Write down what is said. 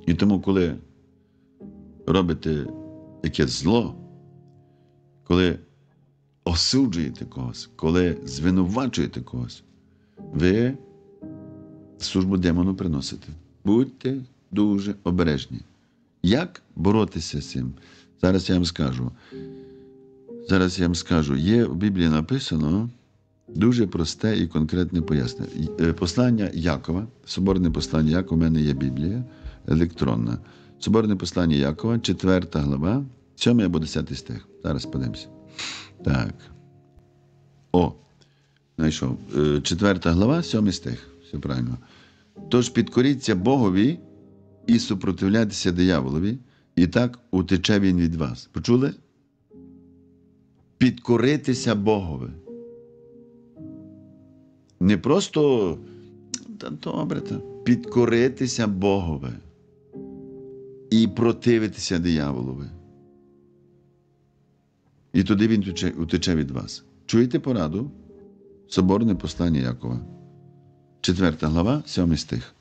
І тому, коли робите якесь зло, коли осуджуєте когось, коли звинувачуєте когось, ви службу демону приносите. Будьте дуже обережні. Як боротися з цим? Зараз я вам скажу. Є в Біблії написано дуже просте і конкретне пояснення. Послання Якова, соборне послання Якова, у мене є Біблія електронна. Соборне послання Якова, 4 глава, 7 або 10 стих. Зараз подивимося. Так. Знайшов. 4 глава, 7 стих. Все правильно. Тож підкоріться Богові і супротивляйтеся дияволові, і так утече він від вас. Почули? Підкоритися Богові. Не просто, добре, підкоритися Богові і противитися дияволові. І тоді він утече від вас. Чуєте пораду? Соборне послання Якова. 4 глава, 7 стих.